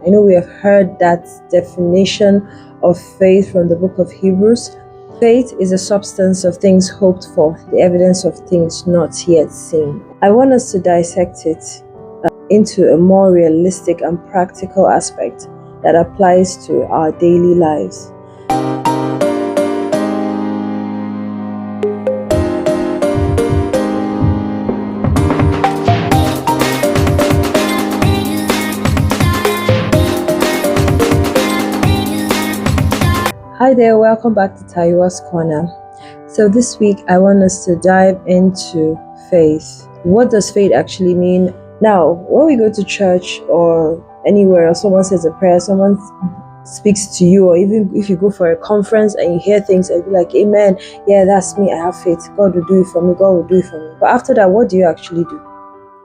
I know we have heard that definition of faith from the book of Hebrews. Faith is a substance of things hoped for, the evidence of things not yet seen. I want us to dissect it into a more realistic and practical aspect that applies to our daily lives. Hi there, welcome back to Taiwa's Corner. So this week I want us to dive into faith. What does faith actually mean? Now, when we go to church or anywhere, or someone says a prayer, someone speaks to you, or even if you go for a conference and you hear things and be like, amen, yeah, that's me, I have faith, God will do it for me, God will do it for me. But after that, what do you actually do?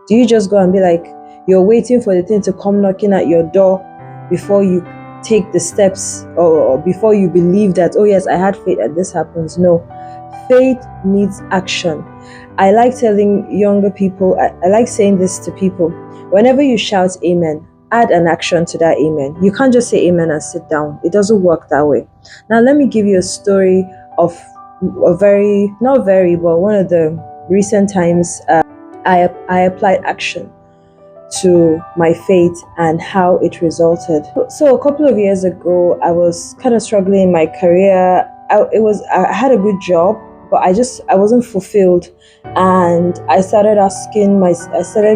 Do you just go and be like, you're waiting for the thing to come knocking at your door before you take the steps, or before you believe that, oh yes, I had faith and this happens? No. Faith needs action. I like telling younger people, I like saying this to people, whenever you shout amen, add an action to that amen. You can't just say amen and sit down. It doesn't work that way. Now let me give you a story of a not very, but one of the recent times I applied action to my faith and how it resulted. So a couple of years ago, I was kind of struggling in my career. I had a good job, but I wasn't fulfilled, and I started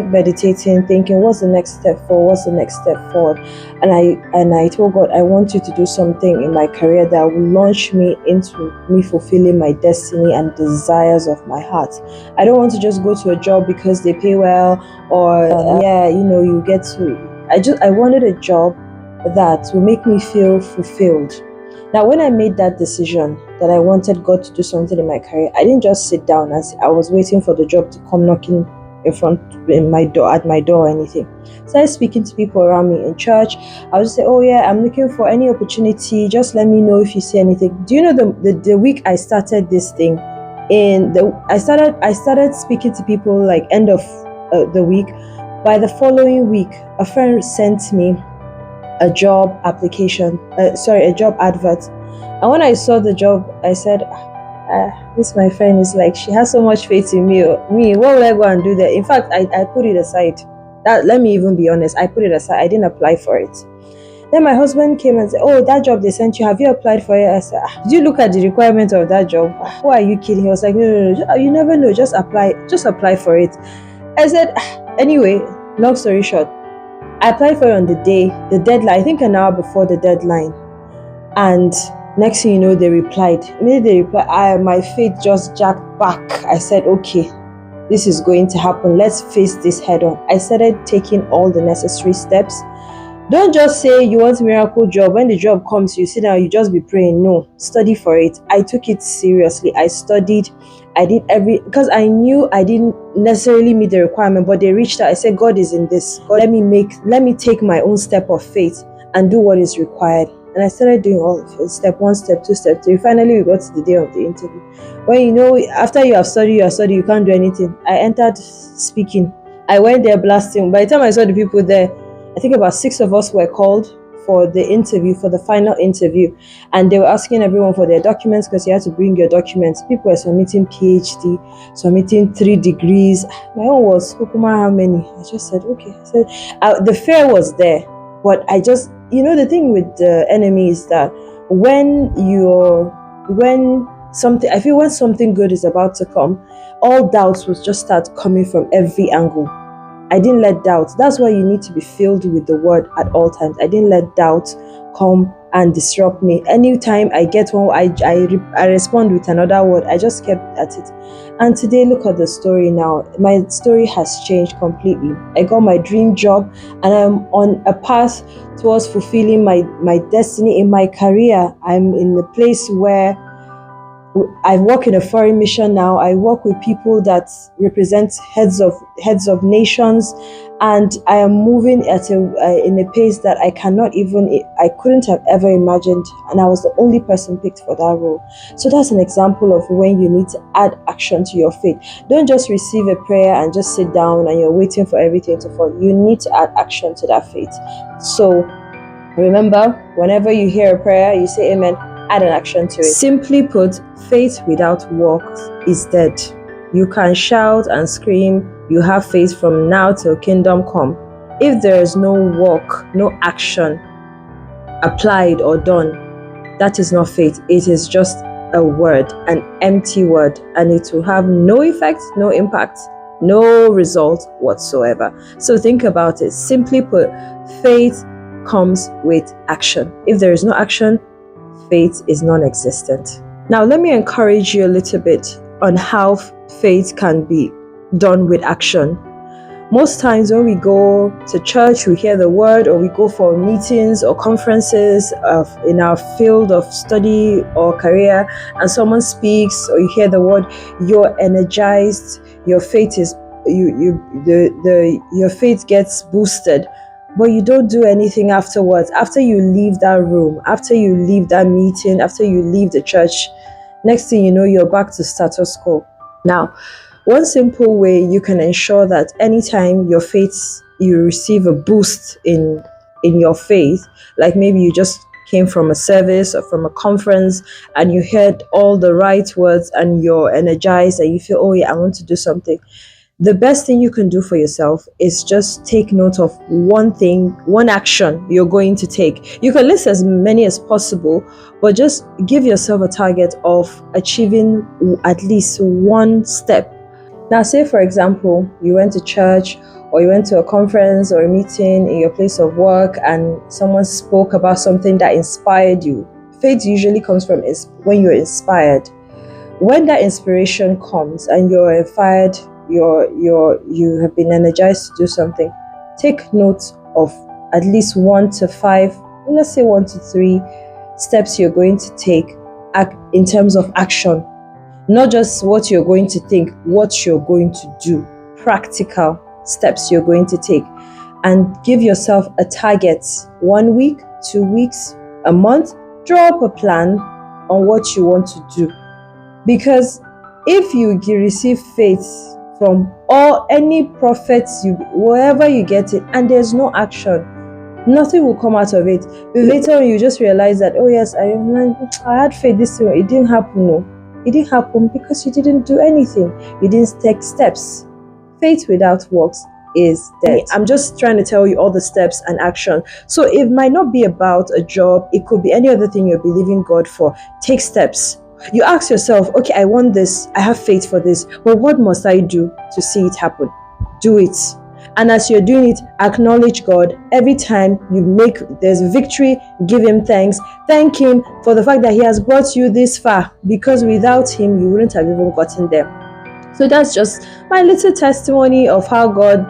meditating, thinking, what's the next step forward? What's the next step forward? And I told God, I want you to do something in my career that will launch me into me fulfilling my destiny and desires of my heart. I don't want to just go to a job because they pay well, or you get to. I wanted a job that will make me feel fulfilled. Now, when I made that decision that I wanted God to do something in my career, I didn't just sit down as I was waiting for the job to come knocking at my door or anything. So I was speaking to people around me in church. I would just say, oh yeah, I'm looking for any opportunity. Just let me know if you see anything. Do you know the week I started this thing, I started speaking to people like end of the week. By the following week, a friend sent me a job application, a job advert. And when I saw the job, I said, this my friend is like, she has so much faith in me. What will I go and do there? In fact, I put it aside. Let me even be honest, I put it aside. I didn't apply for it. Then my husband came and said, oh, that job they sent you, have you applied for it? I said, did you look at the requirement of that job? Who are you kidding? He was like, no, you never know, just apply for it. I said, anyway, long story short, I applied for it on the deadline, I think an hour before the deadline. And next thing you know, they replied. Immediately they replied, my faith just jacked back. I said, okay, this is going to happen. Let's face this head on. I started taking all the necessary steps. Don't just say you want a miracle job. When the job comes, you sit down, you just be praying. No, study for it. I took it seriously. I studied. I did because I knew I didn't necessarily meet the requirement, but they reached out. I said, God is in this. God, let me take my own step of faith and do what is required. And I started doing all of it. Step 1, step 2, step 3. Finally, we got to the day of the interview. When after you have studied, you can't do anything. I entered speaking. I went there blasting. By the time I saw the people there, I think about 6 of us were called for the interview, for the final interview. And they were asking everyone for their documents because you had to bring your documents. People were submitting PhD, submitting 3 degrees. My own was, how many? I just said, okay. So the fear was there. But I just, the thing with the enemy is that when something good is about to come, all doubts will just start coming from every angle. I didn't let doubt. That's why you need to be filled with the word at all times. I didn't let doubt come and disrupt me. Anytime I get one, I respond with another word. I just kept at it. And today, look at the story now. My story has changed completely. I got my dream job and I'm on a path towards fulfilling my destiny in my career. I'm in a place where I work in a foreign mission now. I work with people that represent heads of nations, and I am moving in a pace that I couldn't have ever imagined, and I was the only person picked for that role. So that's an example of when you need to add action to your faith. Don't just receive a prayer and just sit down and you're waiting for everything to fall. You need to add action to that faith. So Remember, whenever you hear a prayer, you say amen, add an action to it. Simply put, faith without works is dead. You can shout and scream, you have faith from now till kingdom come. If there is no work, no action applied or done, that is not faith. It is just a word, an empty word, and it will have no effect, no impact, no result whatsoever. So think about it. Simply put, faith comes with action. If there is no action, faith is non-existent. Now, let me encourage you a little bit on how faith can be done with action. Most times when we go to church, we hear the word, or we go for meetings or conferences in our field of study or career, and someone speaks, or you hear the word, you're energized, your faith is your faith gets boosted, but you don't do anything afterwards. After you leave that room, after you leave that meeting, after you leave the church, next thing you know, you're back to status quo. Now, one simple way you can ensure that anytime you receive a boost in your faith, like maybe you just came from a service or from a conference and you heard all the right words and you're energized and you feel, oh yeah, I want to do something. The best thing you can do for yourself is just take note of one thing, one action you're going to take. You can list as many as possible, but just give yourself a target of achieving at least one step. Now, say for example, you went to church or you went to a conference or a meeting in your place of work and someone spoke about something that inspired you. Faith usually comes from when you're inspired. When that inspiration comes and you're inspired, you have been energized to do something, take note of at least 1 to 5, let's say 1 to 3 steps you're going to take in terms of action. Not just what you're going to think, what you're going to do, practical steps you're going to take, and give yourself a target. 1 week, 2 weeks, a month. Draw up a plan on what you want to do, because if you receive faith from any prophets, wherever you get it, and there's no action, nothing will come out of it. But later on, you just realize that, oh yes, I had faith this way, it didn't happen. No, it didn't happen because you didn't do anything. You didn't take steps. Faith without works is dead. I'm just trying to tell you all the steps and action. So it might not be about a job. It could be any other thing you're believing God for. Take steps. You ask yourself, okay, I want this, I have faith for this, but what must I do to see it happen? Do it. And as you're doing it, acknowledge God. Every time there's victory, give Him thanks. Thank Him for the fact that He has brought you this far, because without Him, you wouldn't have even gotten there. So that's just my little testimony of how God,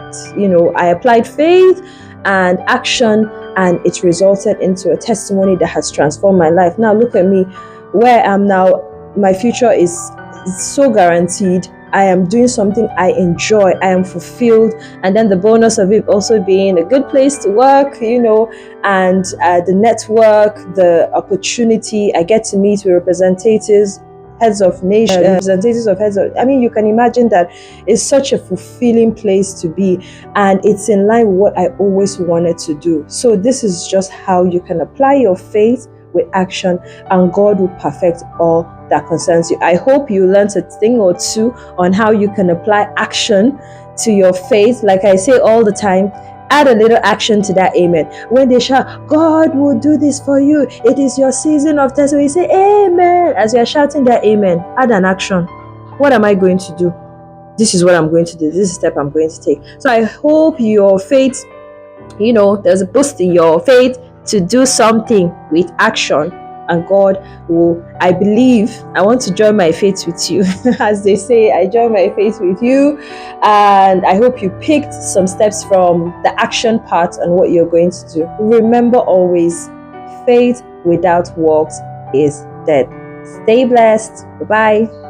I applied faith and action, and it resulted into a testimony that has transformed my life. Now look at me. Where I am now, my future is so guaranteed. I am doing something I enjoy. I am fulfilled. And then the bonus of it also being a good place to work, and the network, the opportunity. I get to meet with representatives, heads of nations, you can imagine that it's such a fulfilling place to be, and it's in line with what I always wanted to do. So this is just how you can apply your faith with action, and God will perfect all that concerns you. I hope you learned a thing or two on how you can apply action to your faith. Like I say all the time, add a little action to that amen. When they shout, God will do this for you, it is your season of testimony, say amen. As you are shouting that amen, add an action. What am I going to do? This is what I'm going to do. This is the step I'm going to take. So I hope your faith, there's a boost in your faith to do something with action, and God will, I want to join my faith with you. As they say, I join my faith with you, and I hope you picked some steps from the action part and what you're going to do. Remember always, faith without works is dead. Stay blessed. Bye-bye.